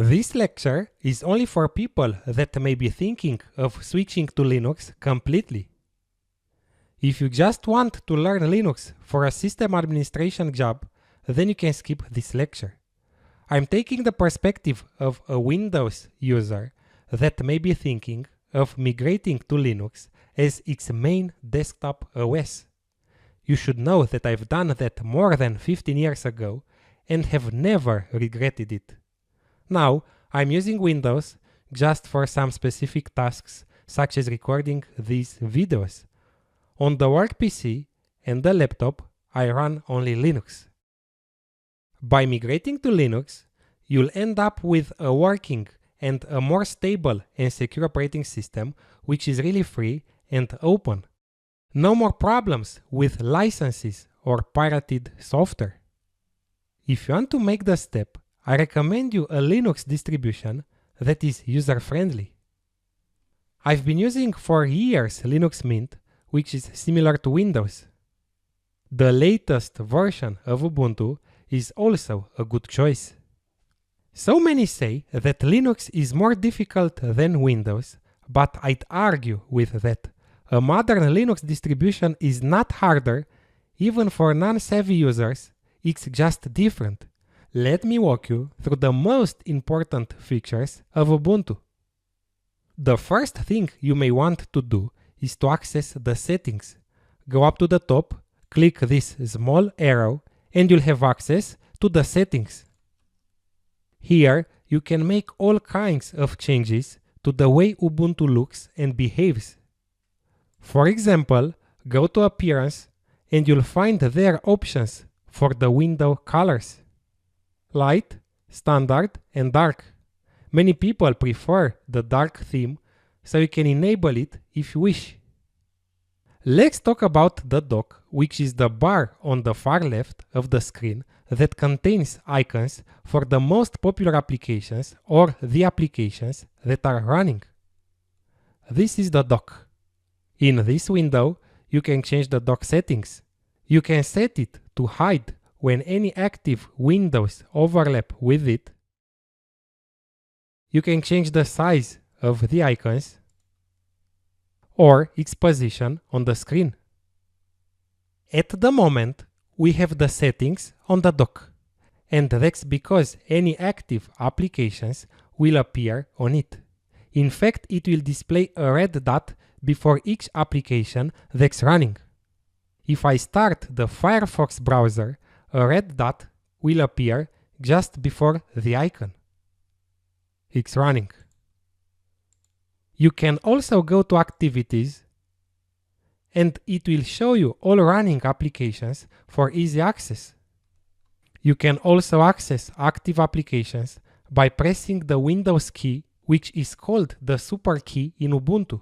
This lecture is only for people that may be thinking of switching to Linux completely. If you just want to learn Linux for a system administration job, then you can skip this lecture. I'm taking the perspective of a Windows user that may be thinking of migrating to Linux as its main desktop OS. You should know that I've done that more than 15 years ago and have never regretted it. Now, I'm using Windows just for some specific tasks, such as recording these videos. On the work PC and the laptop, I run only Linux. By migrating to Linux, you'll end up with a working and a more stable and secure operating system, which is really free and open. No more problems with licenses or pirated software. If you want to make the step, I recommend you a Linux distribution that is user-friendly. I've been using for years Linux Mint, which is similar to Windows. The latest version of Ubuntu is also a good choice. So many say that Linux is more difficult than Windows, but I'd argue with that. A modern Linux distribution is not harder, even for non-savvy users, it's just different. Let me walk you through the most important features of Ubuntu. The first thing you may want to do is to access the settings. Go up to the top, click this small arrow, and you'll have access to the settings. Here, you can make all kinds of changes to the way Ubuntu looks and behaves. For example, go to Appearance, and you'll find there options for the window colors: light, standard, and dark. Many people prefer the dark theme, so you can enable it if you wish. Let's talk about the dock, which is the bar on the far left of the screen that contains icons for the most popular applications or the applications that are running. This is the dock. In this window, you can change the dock settings. You can set it to hide when any active windows overlap with it. You can change the size of the icons or its position on the screen. At the moment, we have the settings on the dock, and that's because any active applications will appear on it. In fact, it will display a red dot before each application that's running. If I start the Firefox browser, a red dot will appear just before the icon. It's running. You can also go to Activities, and it will show you all running applications for easy access. You can also access active applications by pressing the Windows key, which is called the super key in Ubuntu.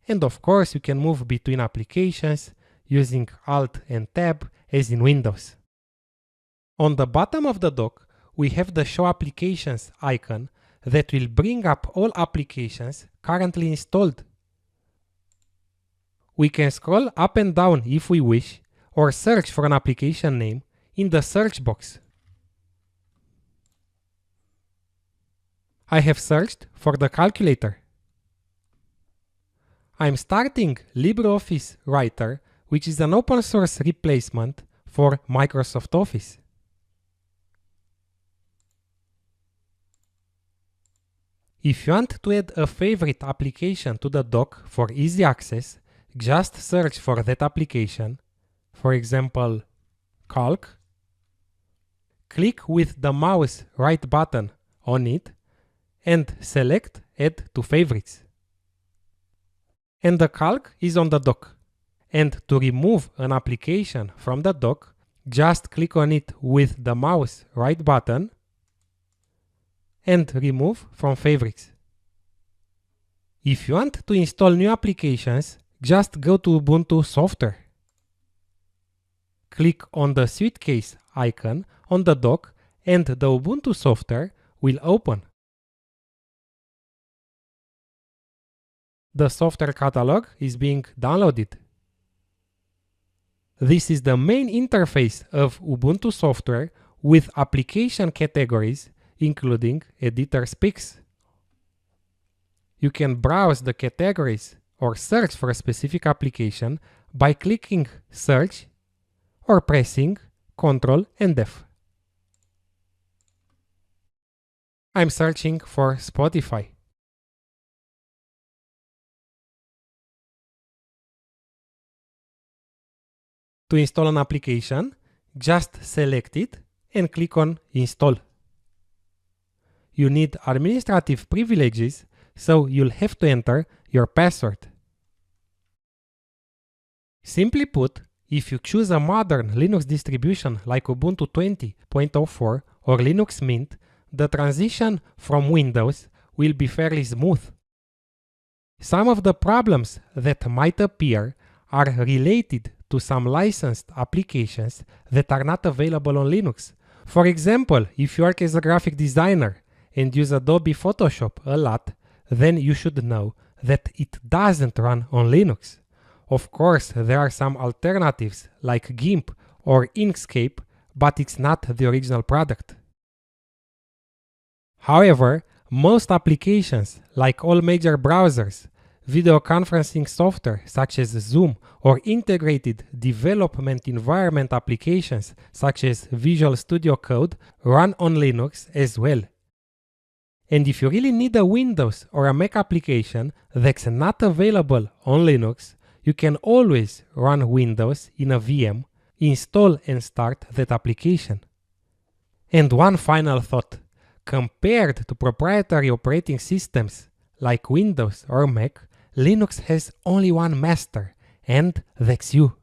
And of course, you can move between applications using Alt and Tab as in Windows. On the bottom of the dock, we have the Show Applications icon that will bring up all applications currently installed. We can scroll up and down if we wish, or search for an application name in the search box. I have searched for the calculator. I'm starting LibreOffice Writer, which is an open source replacement for Microsoft Office. If you want to add a favorite application to the dock for easy access, just search for that application, for example, Calc. Click with the mouse right button on it and select Add to Favorites. And the Calc is on the dock. And to remove an application from the dock, just click on it with the mouse right button and remove from Favorites. If you want to install new applications, just go to Ubuntu Software. Click on the suitcase icon on the dock and the Ubuntu Software will open. The software catalog is being downloaded. This is the main interface of Ubuntu Software with application categories including editor specs. You can browse the categories or search for a specific application by clicking Search or pressing Ctrl and F. I'm searching for Spotify. To install an application, just select it and click on Install. You need administrative privileges, so you'll have to enter your password. Simply put, if you choose a modern Linux distribution like Ubuntu 20.04 or Linux Mint, the transition from Windows will be fairly smooth. Some of the problems that might appear are related to some licensed applications that are not available on Linux. For example, if you work as a graphic designer and use Adobe Photoshop a lot, then you should know that it doesn't run on Linux. Of course, there are some alternatives like GIMP or Inkscape, but it's not the original product. However, most applications, like all major browsers, video conferencing software such as Zoom, or integrated development environment applications such as Visual Studio Code, run on Linux as well. And if you really need a Windows or a Mac application that's not available on Linux, you can always run Windows in a VM, install and start that application. And one final thought. Compared to proprietary operating systems like Windows or Mac, Linux has only one master, and that's you.